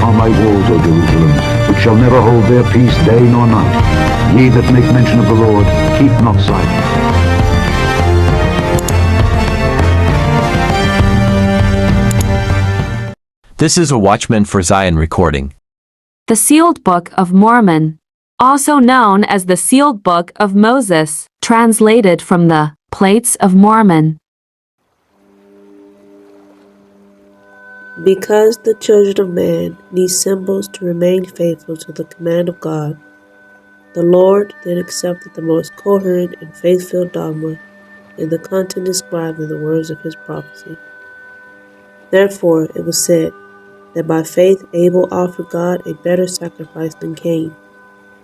upon thy walls, O Jerusalem, which shall never hold their peace day nor night. Ye that make mention of the Lord, keep not silence. This is a Watchman for Zion recording. The Sealed Book of Mormon, also known as the Sealed Book of Moses, translated from the Plates of Mormon. Because the children of man need symbols to remain faithful to the command of God, the Lord then accepted the most coherent and faith-filled dogma in the content described in the words of his prophecy. Therefore it was said that by faith Abel offered God a better sacrifice than Cain,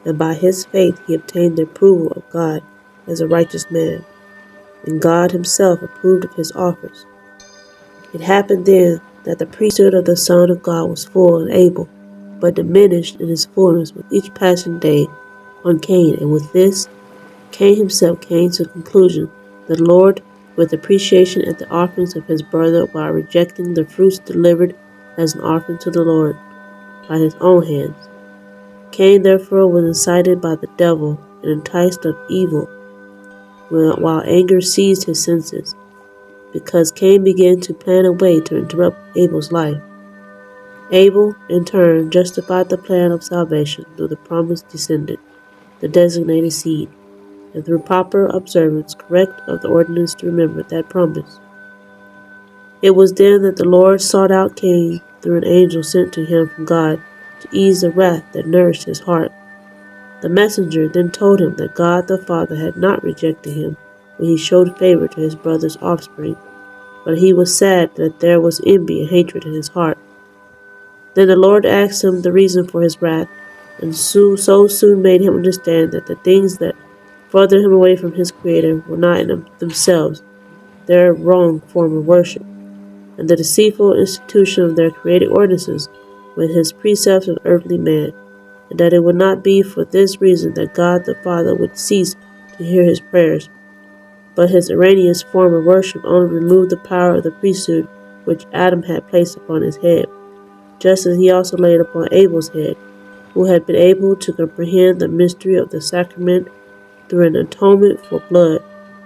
and by his faith he obtained the approval of God as a righteous man, and God himself approved of his offers. It happened then that the priesthood of the Son of God was full in Abel, but diminished in its fullness with each passing day on Cain, and with this, Cain himself came to the conclusion that the Lord, with appreciation at the offerings of his brother, while rejecting the fruits delivered as an offering to the Lord by his own hands. Cain therefore was incited by the devil and enticed of evil, while anger seized his senses, because Cain began to plan a way to interrupt Abel's life. Abel, in turn, justified the plan of salvation through the promised descendant, the designated seed, and through proper observance correct of the ordinance to remember that promise. It was then that the Lord sought out Cain through an angel sent to him from God to ease the wrath that nourished his heart. The messenger then told him that God the Father had not rejected him when he showed favor to his brother's offspring, but he was sad that there was envy and hatred in his heart. Then the Lord asked him the reason for his wrath, and so soon made him understand that the things that furthered him away from his Creator were not in themselves their wrong form of worship, and the deceitful institution of their created ordinances with his precepts of earthly man, and that it would not be for this reason that God the Father would cease to hear his prayers, but his erroneous form of worship only removed the power of the priesthood which Adam had placed upon his head, just as he also laid upon Abel's head, who had been able to comprehend the mystery of the sacrament through an atonement for blood,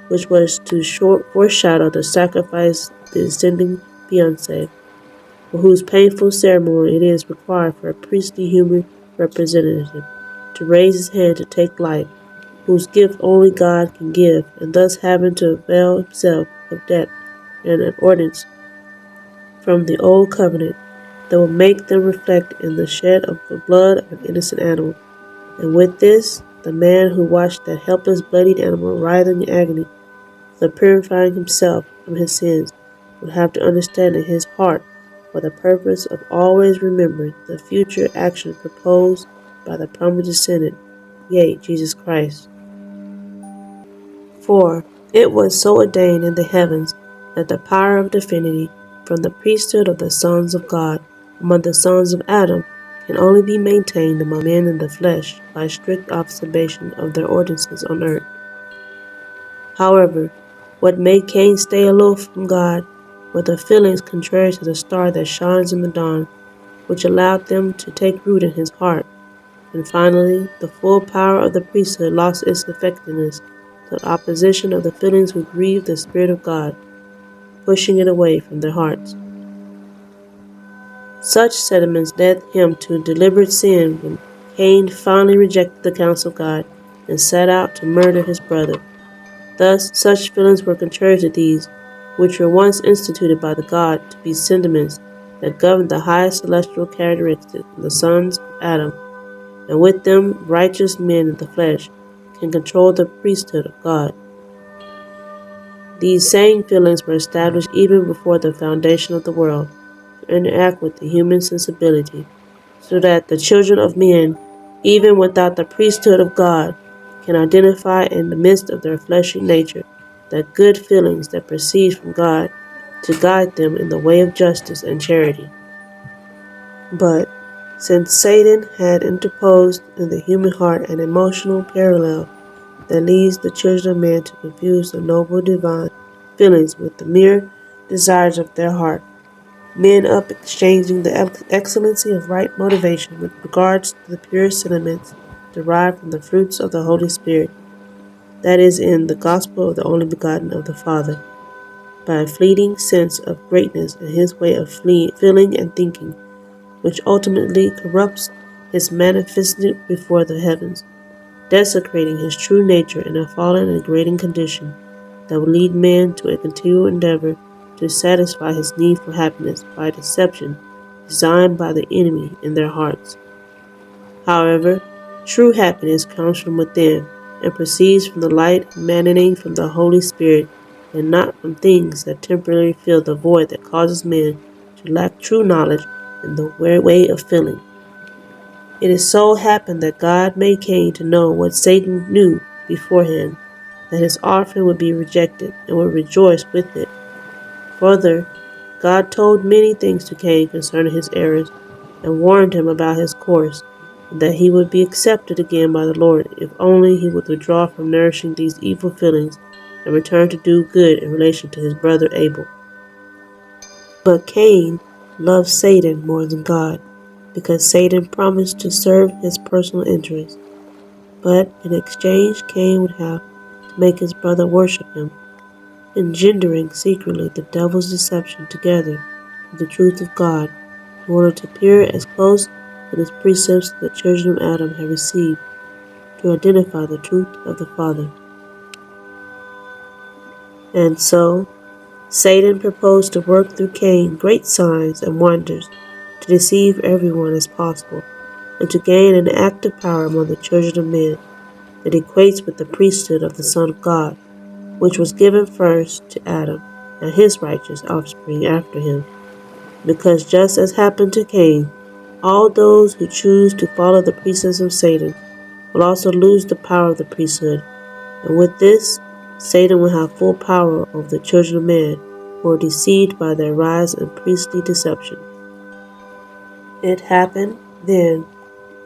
which was to foreshadow the sacrifice of the descending fiancé, for whose painful ceremony it is required for a priestly human representative to raise his hand to take life, whose gift only God can give, and thus having to avail himself of death and an ordinance from the old covenant that will make them reflect in the shed of the blood of an innocent animal. And with this, the man who watched that helpless bloodied animal writhe in agony, the purifying himself from his sins, would have to understand in his heart for the purpose of always remembering the future action proposed by the promised descendant, yea, Jesus Christ. For it was so ordained in the heavens that the power of divinity from the priesthood of the sons of God among the sons of Adam can only be maintained among men in the flesh by strict observation of their ordinances on earth. However, what made Cain stay aloof from God were the feelings contrary to the star that shines in the dawn, which allowed them to take root in his heart. And finally, the full power of the priesthood lost its effectiveness to the opposition of the feelings which grieved the Spirit of God, pushing it away from their hearts. Such sentiments led him to deliberate sin when Cain finally rejected the counsel of God and set out to murder his brother. Thus, such feelings were contrary to these, which were once instituted by the God to be sentiments that govern the highest celestial characteristics of the sons of Adam, and with them righteous men in the flesh can control the priesthood of God. These same feelings were established even before the foundation of the world to interact with the human sensibility, so that the children of men, even without the priesthood of God, can identify in the midst of their fleshly nature the good feelings that proceed from God to guide them in the way of justice and charity. But since Satan had interposed in the human heart an emotional parallel that leads the children of men to confuse the noble divine feelings with the mere desires of their heart, men up exchanging the excellency of right motivation with regards to the pure sentiments derived from the fruits of the Holy Spirit, that is, in the gospel of the only begotten of the Father, by a fleeting sense of greatness in his way of feeling and thinking, which ultimately corrupts his manifestation before the heavens, desecrating his true nature in a fallen and degrading condition that will lead man to a continual endeavor to satisfy his need for happiness by a deception designed by the enemy in their hearts. However, true happiness comes from within and proceeds from the light emanating from the Holy Spirit and not from things that temporarily fill the void that causes man to lack true knowledge in the way of feeling. It is so happened that God made Cain to know what Satan knew beforehand, that his offering would be rejected and would rejoice with it. Further, God told many things to Cain concerning his errors and warned him about his course, and that he would be accepted again by the Lord if only he would withdraw from nourishing these evil feelings and return to do good in relation to his brother Abel. But Cain loved Satan more than God, because Satan promised to serve his personal interests. But in exchange, Cain would have to make his brother worship him, engendering secretly the devil's deception together with the truth of God, in order to peer as close to his precepts the children of Adam had received, to identify the truth of the Father. And so, Satan proposed to work through Cain great signs and wonders, to deceive everyone as possible, and to gain an active power among the children of men that equates with the priesthood of the Son of God, which was given first to Adam and his righteous offspring after him. Because just as happened to Cain, all those who choose to follow the precepts of Satan will also lose the power of the priesthood, and with this, Satan will have full power over the children of man who are deceived by their rise in priestly deception. It happened then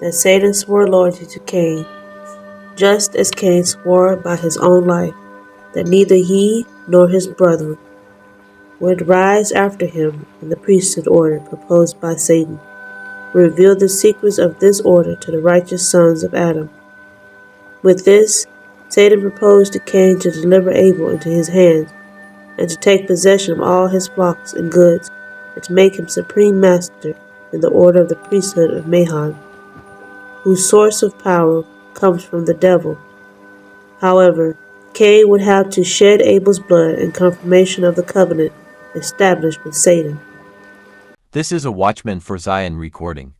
that Satan swore loyalty to Cain, just as Cain swore by his own life that neither he nor his brethren would rise after him in the priesthood order proposed by Satan, revealed the secrets of this order to the righteous sons of Adam. With this, Satan proposed to Cain to deliver Abel into his hands, and to take possession of all his flocks and goods, and to make him supreme master in the order of the priesthood of Mahan, whose source of power comes from the devil. However, Cain would have to shed Abel's blood in confirmation of the covenant established with Satan. This is a Watchman for Zion recording.